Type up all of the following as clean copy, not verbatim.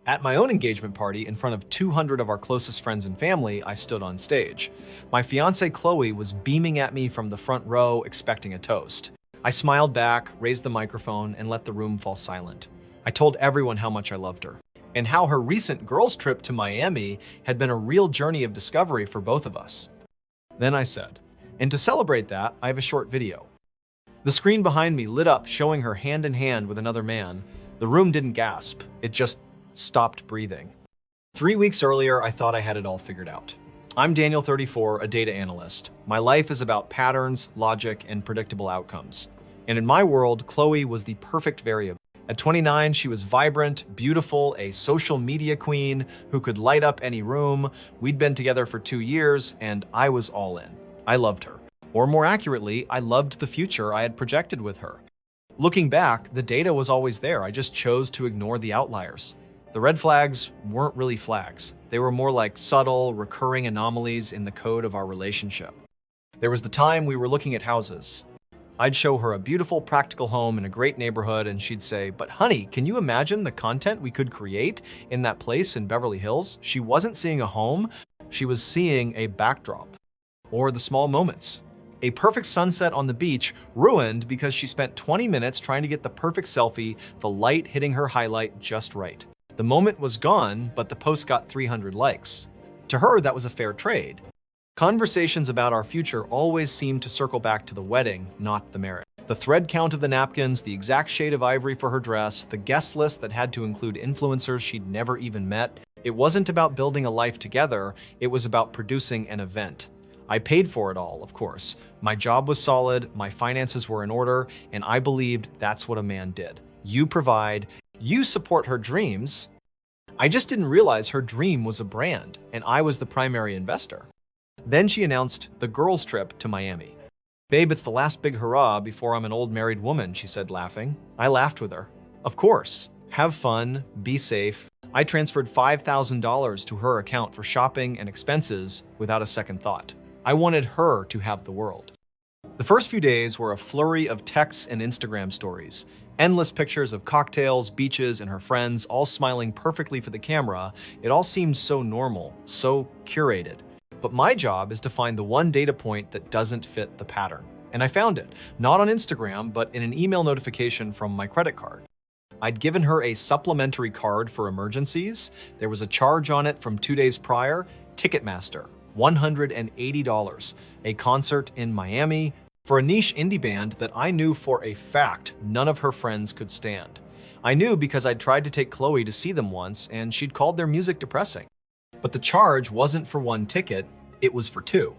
At my own engagement party, in front of 200 of our closest friends and family, I stood on stage. My fiancée Chloe was beaming at me from the front row, expecting a toast. I smiled back, raised the microphone, and let the room fall silent. I told everyone how much I loved her, and how her recent girls' trip to Miami had been a real journey of discovery for both of us. Then I said, and to celebrate that, I have a short video. The screen behind me lit up, showing her hand in hand with another man. The room didn't gasp, it just stopped breathing. 3 weeks earlier, I thought I had it all figured out. I'm Daniel, 34, a data analyst. My life is about patterns, logic, and predictable outcomes. And in my world, Chloe was the perfect variable. At 29, she was vibrant, beautiful, a social media queen who could light up any room. We'd been together for 2 years, and I was all in. I loved her. Or more accurately, I loved the future I had projected with her. Looking back, the data was always there. I just chose to ignore the outliers. The red flags weren't really flags. They were more like subtle, recurring anomalies in the code of our relationship. There was the time we were looking at houses. I'd show her a beautiful, practical home in a great neighborhood, and she'd say, "But honey, can you imagine the content we could create in that place in Beverly Hills?" She wasn't seeing a home, she was seeing a backdrop. Or the small moments. A perfect sunset on the beach ruined because she spent 20 minutes trying to get the perfect selfie, the light hitting her highlight just right. The moment was gone, but the post got 300 likes. To her, that was a fair trade. Conversations about our future always seemed to circle back to the wedding, not the marriage. The thread count of the napkins, the exact shade of ivory for her dress, the guest list that had to include influencers she'd never even met. It wasn't about building a life together, it was about producing an event. I paid for it all, of course. My job was solid, my finances were in order, and I believed that's what a man did. You provide, you support her dreams. I just didn't realize her dream was a brand, and I was the primary investor. Then she announced the girls' trip to Miami. "Babe, it's the last big hurrah before I'm an old married woman," she said, laughing. I laughed with her. Of course. Have fun, be safe. I transferred $5,000 to her account for shopping and expenses without a second thought. I wanted her to have the world. The first few days were a flurry of texts and Instagram stories. Endless pictures of cocktails, beaches, and her friends, all smiling perfectly for the camera. It all seemed so normal, so curated. But my job is to find the one data point that doesn't fit the pattern. And I found it, not on Instagram, but in an email notification from my credit card. I'd given her a supplementary card for emergencies. There was a charge on it from 2 days prior. Ticketmaster, $180. A concert in Miami for a niche indie band that I knew for a fact none of her friends could stand. I knew because I'd tried to take Chloe to see them once, and she'd called their music depressing. But the charge wasn't for one ticket, it was for 2.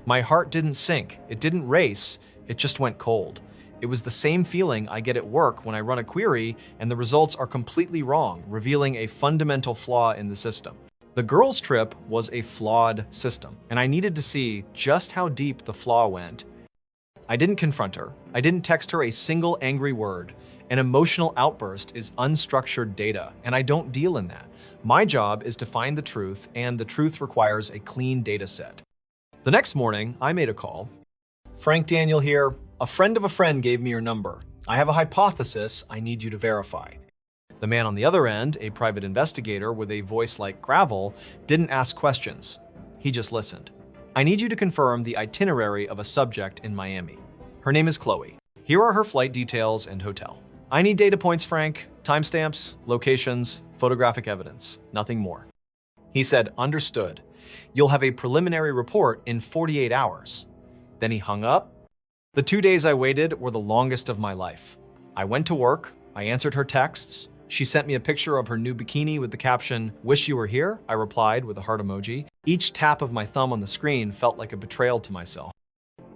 My heart didn't sink, it didn't race, it just went cold. It was the same feeling I get at work when I run a query and the results are completely wrong, revealing a fundamental flaw in the system. The girls' trip was a flawed system, and I needed to see just how deep the flaw went. I didn't confront her. I didn't text her a single angry word. An emotional outburst is unstructured data, and I don't deal in that. My job is to find the truth, and the truth requires a clean data set. The next morning, I made a call. "Frank, Daniel here. A friend of a friend gave me your number. I have a hypothesis I need you to verify." The man on the other end, a private investigator with a voice like gravel, didn't ask questions. He just listened. "I need you to confirm the itinerary of a subject in Miami. Her name is Chloe. Here are her flight details and hotel. I need data points, Frank, timestamps, locations, photographic evidence, nothing more." He said, "Understood. You'll have a preliminary report in 48 hours. Then he hung up. The 2 days I waited were the longest of my life. I went to work, I answered her texts. She sent me a picture of her new bikini with the caption, "Wish you were here," I replied with a heart emoji. Each tap of my thumb on the screen felt like a betrayal to myself.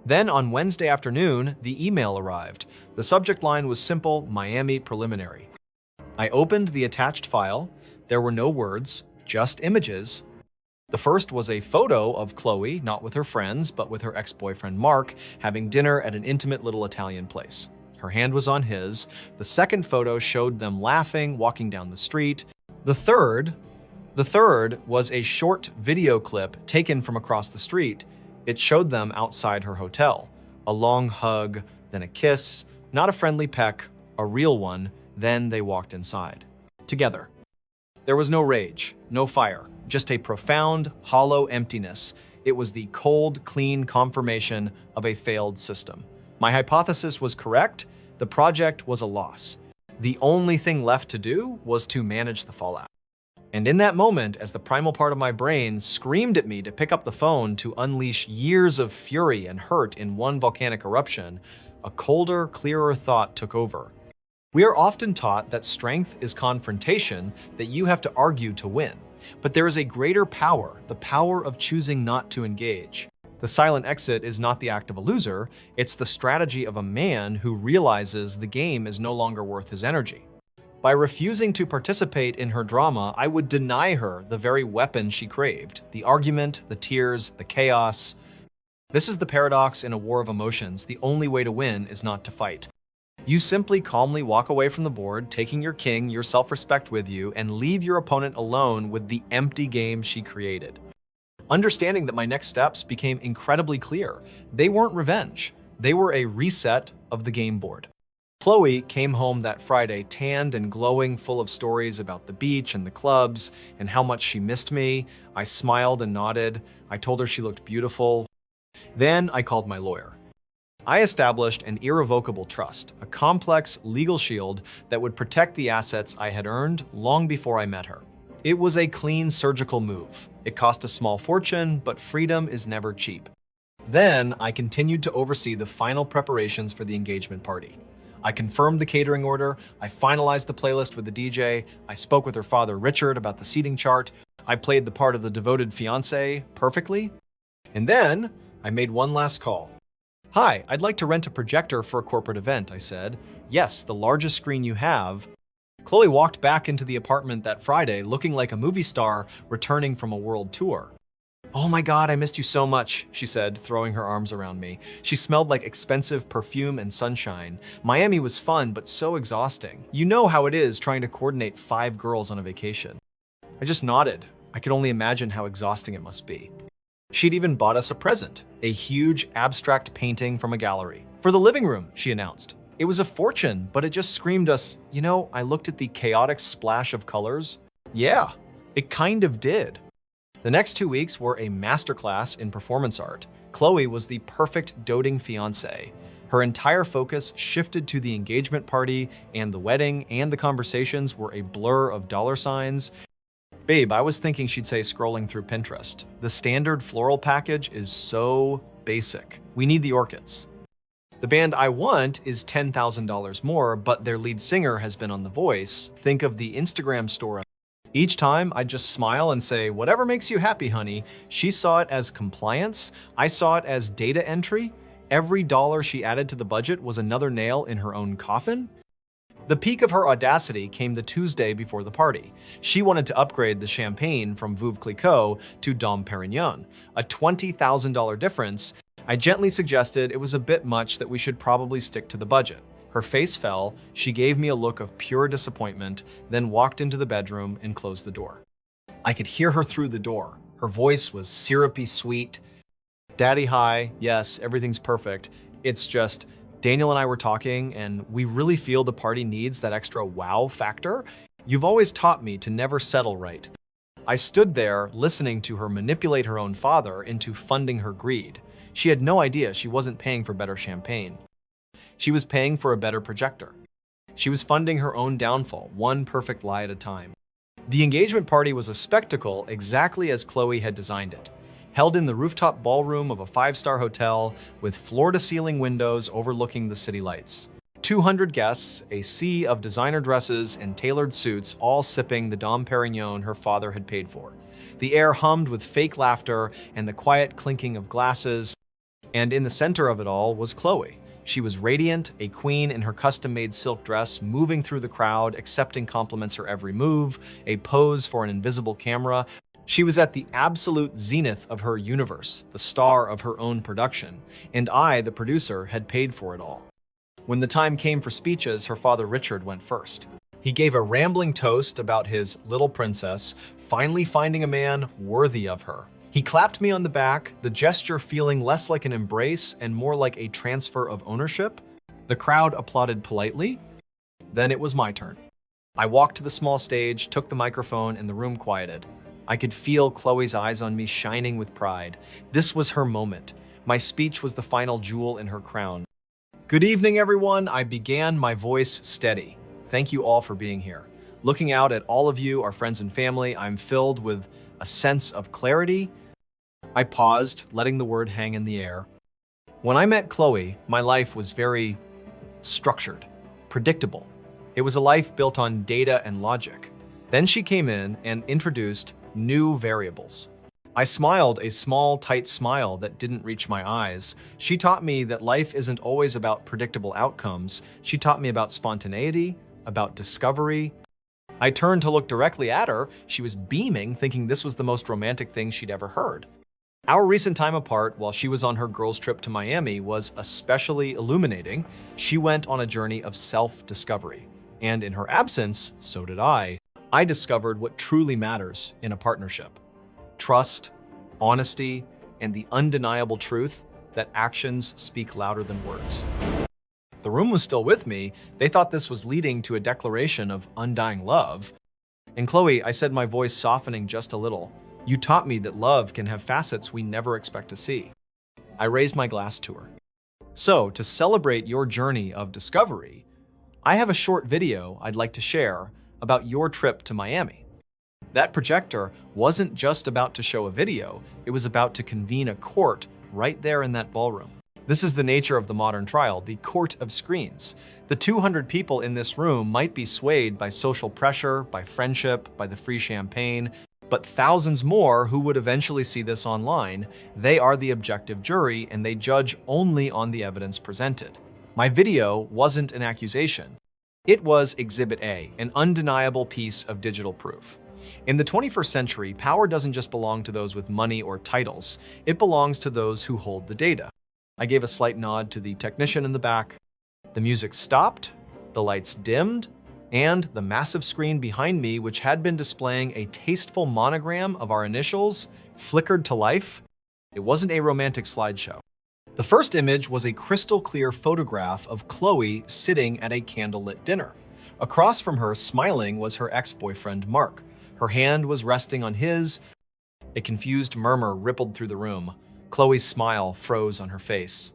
Then on Wednesday afternoon, the email arrived. The subject line was simple, Miami preliminary. I opened the attached file. There were no words, just images. The first was a photo of Chloe, not with her friends, but with her ex-boyfriend Mark, having dinner at an intimate little Italian place. Her hand was on his. The second photo showed them laughing, walking down the street. The third was a short video clip taken from across the street. It showed them outside her hotel. A long hug, then a kiss, not a friendly peck, a real one, then they walked inside. Together. There was no rage, no fire, just a profound, hollow emptiness. It was the cold, clean confirmation of a failed system. My hypothesis was correct. The project was a loss. The only thing left to do was to manage the fallout. And in that moment, as the primal part of my brain screamed at me to pick up the phone to unleash years of fury and hurt in one volcanic eruption, a colder, clearer thought took over. We are often taught that strength is confrontation, that you have to argue to win. But there is a greater power, the power of choosing not to engage. The silent exit is not the act of a loser, it's the strategy of a man who realizes the game is no longer worth his energy. By refusing to participate in her drama, I would deny her the very weapon she craved, the argument, the tears, the chaos. This is the paradox in a war of emotions. The only way to win is not to fight. You simply calmly walk away from the board, taking your king, your self-respect with you, and leave your opponent alone with the empty game she created. Understanding that my next steps became incredibly clear. They weren't revenge. They were a reset of the game board. Chloe came home that Friday tanned and glowing, full of stories about the beach and the clubs and how much she missed me. I smiled and nodded. I told her she looked beautiful. Then I called my lawyer. I established an irrevocable trust, a complex legal shield that would protect the assets I had earned long before I met her. It was a clean surgical move. It cost a small fortune, but freedom is never cheap. Then I continued to oversee the final preparations for the engagement party. I confirmed the catering order, I finalized the playlist with the DJ, I spoke with her father Richard about the seating chart, I played the part of the devoted fiancé perfectly, and then I made one last call. "Hi, I'd like to rent a projector for a corporate event," I said. "Yes, the largest screen you have." Chloe walked back into the apartment that Friday looking like a movie star returning from a world tour. "Oh my God, I missed you so much," she said, throwing her arms around me. She smelled like expensive perfume and sunshine. Miami was fun, but so exhausting. You know how it is trying to coordinate 5 girls on a vacation. I just nodded. I could only imagine how exhausting it must be. She'd even bought us a present, a huge abstract painting from a gallery. "For the living room," she announced. It was a fortune, but it just screamed us, you know, I looked at the chaotic splash of colors. Yeah, it kind of did. The next 2 weeks were a masterclass in performance art. Chloe was the perfect doting fiancée. Her entire focus shifted to the engagement party, and the wedding and the conversations were a blur of dollar signs. Babe, I was thinking she'd say scrolling through Pinterest. The standard floral package is so basic. We need the orchids. The band I want is $10,000 more, but their lead singer has been on The Voice. Think of the Instagram story. Each time, I'd just smile and say, "Whatever makes you happy, honey." She saw it as compliance. I saw it as data entry. Every dollar she added to the budget was another nail in her own coffin. The peak of her audacity came the Tuesday before the party. She wanted to upgrade the champagne from Veuve Clicquot to Dom Perignon, a $20,000 difference. I gently suggested it was a bit much, that we should probably stick to the budget. Her face fell, she gave me a look of pure disappointment, then walked into the bedroom and closed the door. I could hear her through the door. Her voice was syrupy sweet. "Daddy, hi. Yes, everything's perfect. It's just, Daniel and I were talking, and we really feel the party needs that extra wow factor. You've always taught me to never settle, right?" I stood there, listening to her manipulate her own father into funding her greed. She had no idea she wasn't paying for better champagne. She was paying for a better projector. She was funding her own downfall, one perfect lie at a time. The engagement party was a spectacle exactly as Chloe had designed it. Held in the rooftop ballroom of a 5-star hotel with floor-to-ceiling windows overlooking the city lights. 200 guests, a sea of designer dresses and tailored suits, all sipping the Dom Perignon her father had paid for. The air hummed with fake laughter and the quiet clinking of glasses. And in the center of it all was Chloe. She was radiant, a queen in her custom-made silk dress, moving through the crowd, accepting compliments her every move, a pose for an invisible camera. She was at the absolute zenith of her universe, the star of her own production, and I, the producer, had paid for it all. When the time came for speeches, her father Richard went first. He gave a rambling toast about his little princess finally finding a man worthy of her. He clapped me on the back, the gesture feeling less like an embrace and more like a transfer of ownership. The crowd applauded politely. Then it was my turn. I walked to the small stage, took the microphone, and the room quieted. I could feel Chloe's eyes on me shining with pride. This was her moment. My speech was the final jewel in her crown. Good evening, everyone. I began, my voice steady. Thank you all for being here. Looking out at all of you, our friends and family, I'm filled with a sense of clarity. I paused, letting the word hang in the air. When I met Chloe, my life was very structured, predictable. It was a life built on data and logic. Then she came in and introduced new variables. I smiled a small, tight smile that didn't reach my eyes. She taught me that life isn't always about predictable outcomes. She taught me about spontaneity, about discovery. I turned to look directly at her. She was beaming, thinking this was the most romantic thing she'd ever heard. Our recent time apart, while she was on her girls' trip to Miami, was especially illuminating. She went on a journey of self-discovery. And in her absence, so did I. I discovered what truly matters in a partnership. Trust, honesty, and the undeniable truth that actions speak louder than words. The room was still with me. They thought this was leading to a declaration of undying love. And Chloe, I said, my voice softening just a little, you taught me that love can have facets we never expect to see. I raised my glass to her. So, to celebrate your journey of discovery, I have a short video I'd like to share about your trip to Miami. That projector wasn't just about to show a video, it was about to convene a court right there in that ballroom. This is the nature of the modern trial, the court of screens. The 200 people in this room might be swayed by social pressure, by friendship, by the free champagne, but thousands more who would eventually see this online, they are the objective jury and they judge only on the evidence presented. My video wasn't an accusation. It was Exhibit A, an undeniable piece of digital proof. In the 21st century, power doesn't just belong to those with money or titles, it belongs to those who hold the data. I gave a slight nod to the technician in the back. The music stopped, the lights dimmed, and the massive screen behind me, which had been displaying a tasteful monogram of our initials, flickered to life. It wasn't a romantic slideshow. The first image was a crystal clear photograph of Chloe sitting at a candlelit dinner. Across from her, smiling, was her ex-boyfriend, Mark. Her hand was resting on his. A confused murmur rippled through the room. Chloe's smile froze on her face.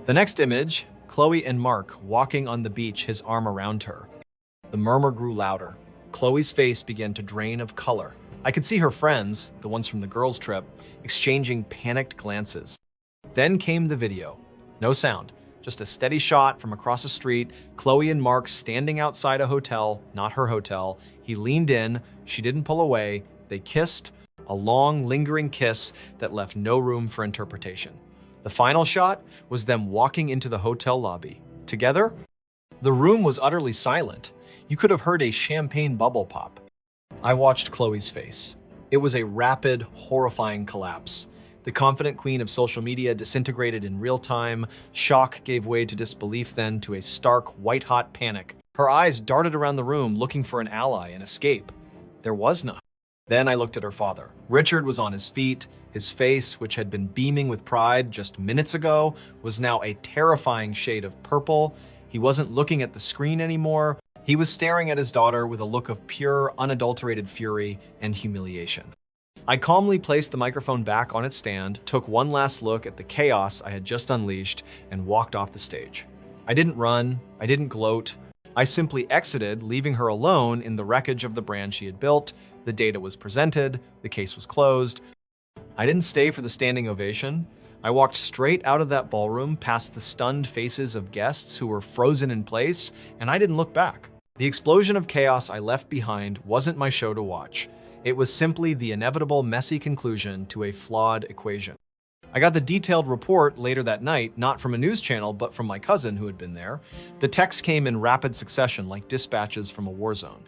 The next image, Chloe and Mark walking on the beach, his arm around her. The murmur grew louder. Chloe's face began to drain of color. I could see her friends, the ones from the girls' trip, exchanging panicked glances. Then came the video. No sound, just a steady shot from across the street, Chloe and Mark standing outside a hotel, not her hotel. He leaned in, she didn't pull away, they kissed, a long, lingering kiss that left no room for interpretation. The final shot was them walking into the hotel lobby. Together, the room was utterly silent. You could have heard a champagne bubble pop. I watched Chloe's face. It was a rapid, horrifying collapse. The confident queen of social media disintegrated in real time. Shock gave way to disbelief, then to a stark, white-hot panic. Her eyes darted around the room looking for an ally and escape. There was none. Then I looked at her father. Richard was on his feet. His face, which had been beaming with pride just minutes ago, was now a terrifying shade of purple. He wasn't looking at the screen anymore. He was staring at his daughter with a look of pure, unadulterated fury and humiliation. I calmly placed the microphone back on its stand, took one last look at the chaos I had just unleashed, and walked off the stage. I didn't run, I didn't gloat. I simply exited, leaving her alone in the wreckage of the brand she had built. The data was presented, the case was closed. I didn't stay for the standing ovation. I walked straight out of that ballroom, past the stunned faces of guests who were frozen in place, and I didn't look back. The explosion of chaos I left behind wasn't my show to watch. It was simply the inevitable, messy conclusion to a flawed equation. I got the detailed report later that night, not from a news channel, but from my cousin who had been there. The texts came in rapid succession like dispatches from a war zone.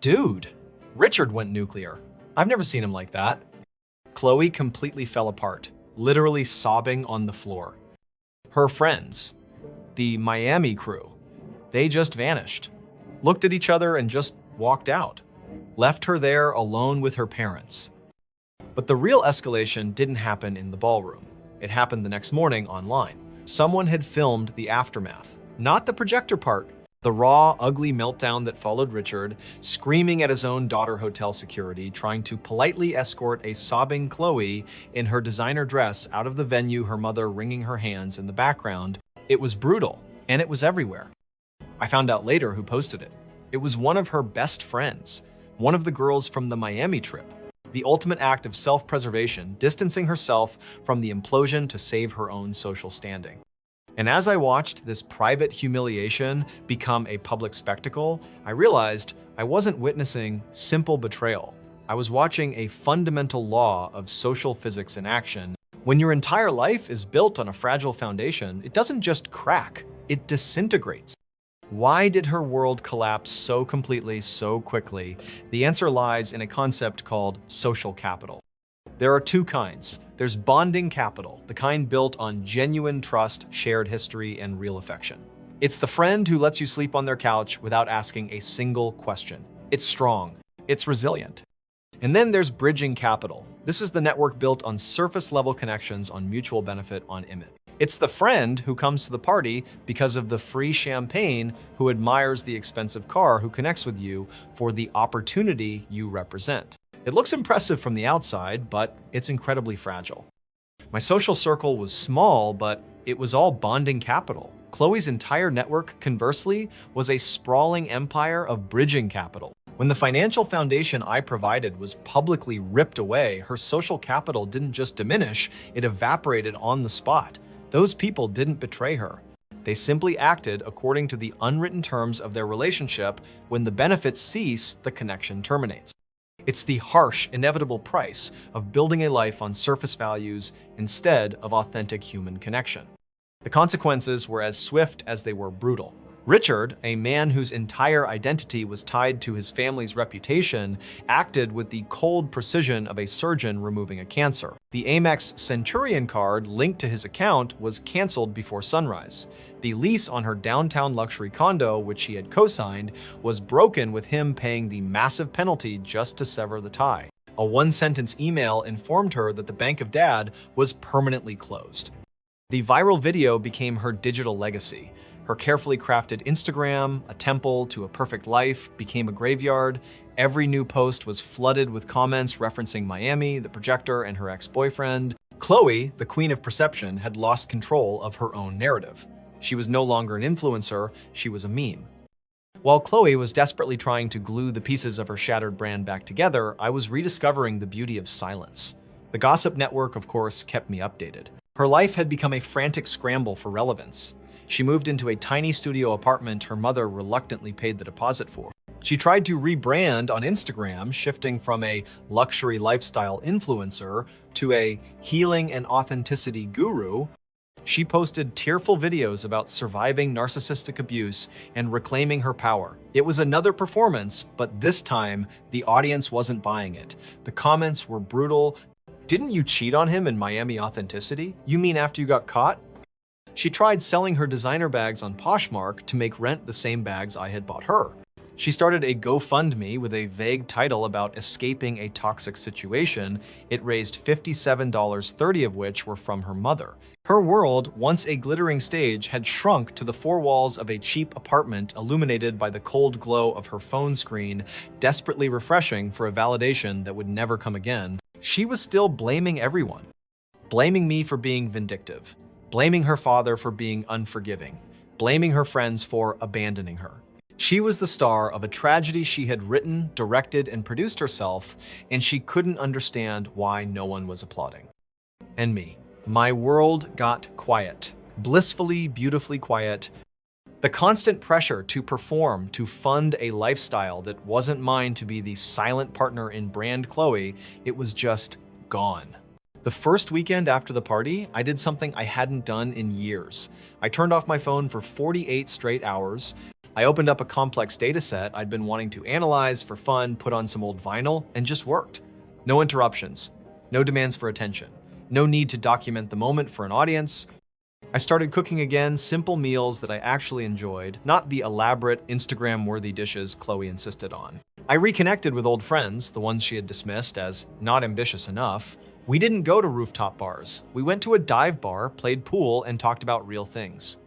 Dude, Richard went nuclear. I've never seen him like that. Chloe completely fell apart, literally sobbing on the floor. Her friends, the Miami crew, they just vanished, looked at each other and just walked out, left her there alone with her parents. But the real escalation didn't happen in the ballroom. It happened the next morning online. Someone had filmed the aftermath, not the projector part, The raw, ugly meltdown that followed Richard, screaming at his own daughter hotel security, trying to politely escort a sobbing Chloe in her designer dress out of the venue, her mother wringing her hands in the background. It was brutal, and it was everywhere. I found out later who posted it. It was one of her best friends, one of the girls from the Miami trip. The ultimate act of self-preservation, distancing herself from the implosion to save her own social standing. And as I watched this private humiliation become a public spectacle, I realized I wasn't witnessing simple betrayal. I was watching a fundamental law of social physics in action. When your entire life is built on a fragile foundation, it doesn't just crack, it disintegrates. Why did her world collapse so completely, so quickly? The answer lies in a concept called social capital. There are two kinds. There's bonding capital, the kind built on genuine trust, shared history, and real affection. It's the friend who lets you sleep on their couch without asking a single question. It's strong. It's resilient. And then there's bridging capital. This is the network built on surface-level connections on mutual benefit on image. It's the friend who comes to the party because of the free champagne, who admires the expensive car, who connects with you for the opportunity you represent. It looks impressive from the outside, but it's incredibly fragile. My social circle was small, but it was all bonding capital. Chloe's entire network, conversely, was a sprawling empire of bridging capital. When the financial foundation I provided was publicly ripped away, her social capital didn't just diminish, it evaporated on the spot. Those people didn't betray her. They simply acted according to the unwritten terms of their relationship. When the benefits cease, the connection terminates. It's the harsh, inevitable price of building a life on surface values instead of authentic human connection. The consequences were as swift as they were brutal. Richard, a man whose entire identity was tied to his family's reputation, acted with the cold precision of a surgeon removing a cancer. The Amex Centurion card linked to his account was canceled before sunrise. The lease on her downtown luxury condo, which he had co-signed, was broken with him paying the massive penalty just to sever the tie. A one-sentence email informed her that the Bank of Dad was permanently closed. The viral video became her digital legacy. Her carefully crafted Instagram, a temple to a perfect life, became a graveyard. Every new post was flooded with comments referencing Miami, the projector, and her ex-boyfriend. Chloe, the queen of perception, had lost control of her own narrative. She was no longer an influencer, she was a meme. While Chloe was desperately trying to glue the pieces of her shattered brand back together, I was rediscovering the beauty of silence. The gossip network, of course, kept me updated. Her life had become a frantic scramble for relevance. She moved into a tiny studio apartment her mother reluctantly paid the deposit for. She tried to rebrand on Instagram, shifting from a luxury lifestyle influencer to a healing and authenticity guru. She posted tearful videos about surviving narcissistic abuse and reclaiming her power. It was another performance, but this time, the audience wasn't buying it. The comments were brutal. "Didn't you cheat on him in Miami Authenticity? You mean after you got caught?" She tried selling her designer bags on Poshmark to make rent the same bags I had bought her. She started a GoFundMe with a vague title about escaping a toxic situation. It raised $57, 30 of which were from her mother. Her world, once a glittering stage, had shrunk to the four walls of a cheap apartment illuminated by the cold glow of her phone screen, desperately refreshing for a validation that would never come again. She was still blaming everyone. Blaming me for being vindictive. Blaming her father for being unforgiving. Blaming her friends for abandoning her. She was the star of a tragedy she had written, directed, and produced herself, and she couldn't understand why no one was applauding. And me. My world got quiet. Blissfully, beautifully quiet. The constant pressure to perform, to fund a lifestyle that wasn't mine, to be the silent partner in brand Chloe, it was just gone. The first weekend after the party, I did something I hadn't done in years. I turned off my phone for 48 straight hours. I opened up a complex data set I'd been wanting to analyze for fun, put on some old vinyl, and just worked. No interruptions, no demands for attention, no need to document the moment for an audience. I started cooking again, simple meals that I actually enjoyed, not the elaborate Instagram-worthy dishes Chloe insisted on. I reconnected with old friends, the ones she had dismissed as not ambitious enough. We didn't go to rooftop bars. We went to a dive bar, played pool, and talked about real things.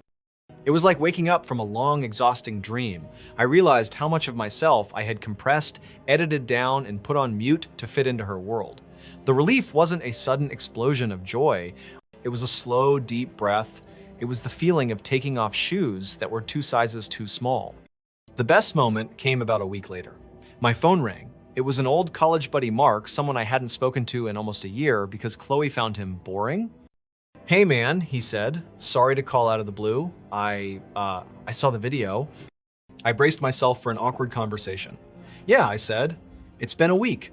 It was like waking up from a long, exhausting dream. I realized how much of myself I had compressed, edited down, and put on mute to fit into her world. The relief wasn't a sudden explosion of joy. It was a slow, deep breath. It was the feeling of taking off shoes that were 2 sizes too small. The best moment came about a week later. My phone rang. It was an old college buddy, Mark, someone I hadn't spoken to in almost a year because Chloe found him boring. "Hey man," he said, "sorry to call out of the blue. I saw the video." I braced myself for an awkward conversation. "Yeah," I said, "it's been a week."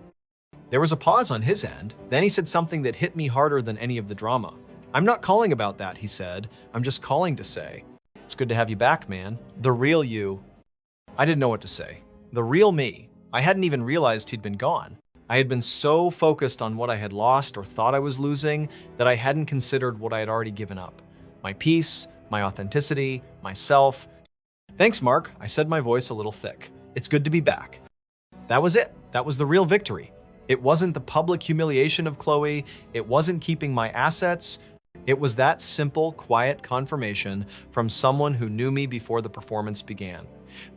There was a pause on his end. Then he said something that hit me harder than any of the drama. "I'm not calling about that," he said. "I'm just calling to say, it's good to have you back, man. The real you." I didn't know what to say. The real me. I hadn't even realized he'd been gone. I had been so focused on what I had lost or thought I was losing that I hadn't considered what I had already given up. My peace, my authenticity, myself. "Thanks, Mark," I said, my voice a little thick. "It's good to be back." That was it. That was the real victory. It wasn't the public humiliation of Chloe. It wasn't keeping my assets. It was that simple, quiet confirmation from someone who knew me before the performance began.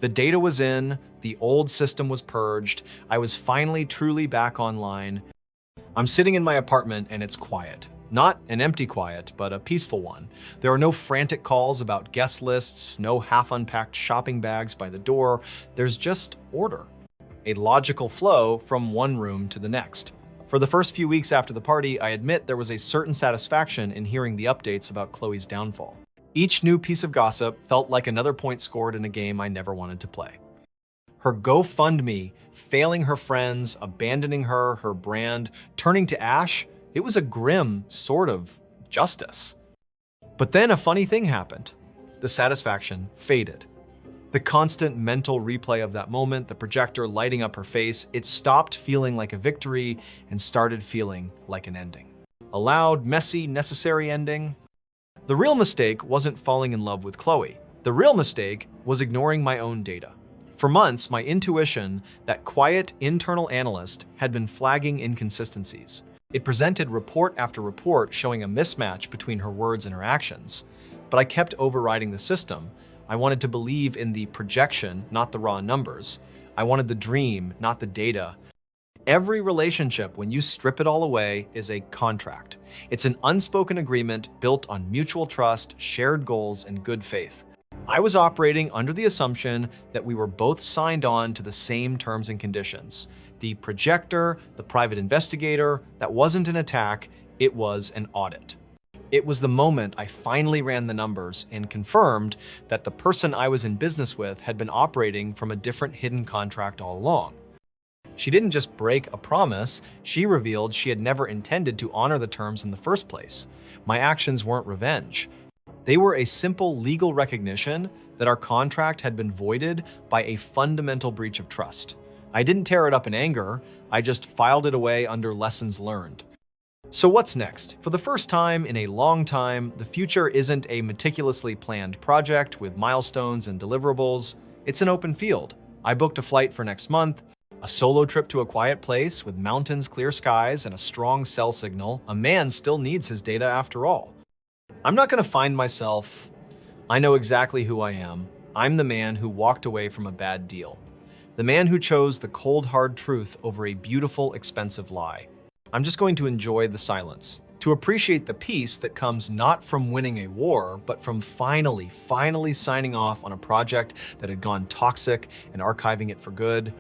The data was in, the old system was purged, I was finally truly back online. I'm sitting in my apartment and it's quiet. Not an empty quiet, but a peaceful one. There are no frantic calls about guest lists, no half-unpacked shopping bags by the door. There's just order. A logical flow from one room to the next. For the first few weeks after the party, I admit there was a certain satisfaction in hearing the updates about Chloe's downfall. Each new piece of gossip felt like another point scored in a game I never wanted to play. Her GoFundMe, failing her friends, abandoning her, her brand, turning to ash, it was a grim sort of justice. But then a funny thing happened. The satisfaction faded. The constant mental replay of that moment, the projector lighting up her face, it stopped feeling like a victory and started feeling like an ending. A loud, messy, necessary ending. The real mistake wasn't falling in love with Chloe. The real mistake was ignoring my own data. For months, my intuition, that quiet internal analyst, had been flagging inconsistencies. It presented report after report showing a mismatch between her words and her actions. But I kept overriding the system. I wanted to believe in the projection, not the raw numbers. I wanted the dream, not the data. Every relationship, when you strip it all away, is a contract. It's an unspoken agreement built on mutual trust, shared goals, and good faith. I was operating under the assumption that we were both signed on to the same terms and conditions. The projector, the private investigator, that wasn't an attack, it was an audit. It was the moment I finally ran the numbers and confirmed that the person I was in business with had been operating from a different hidden contract all along. She didn't just break a promise, she revealed she had never intended to honor the terms in the first place. My actions weren't revenge. They were a simple legal recognition that our contract had been voided by a fundamental breach of trust. I didn't tear it up in anger, I just filed it away under lessons learned. So what's next? For the first time in a long time, the future isn't a meticulously planned project with milestones and deliverables. It's an open field. I booked a flight for next month, a solo trip to a quiet place with mountains, clear skies, and a strong cell signal. A man still needs his data after all. I'm not going to find myself. I know exactly who I am. I'm the man who walked away from a bad deal. The man who chose the cold, hard truth over a beautiful, expensive lie. I'm just going to enjoy the silence, to appreciate the peace that comes not from winning a war, but from finally signing off on a project that had gone toxic and archiving it for good.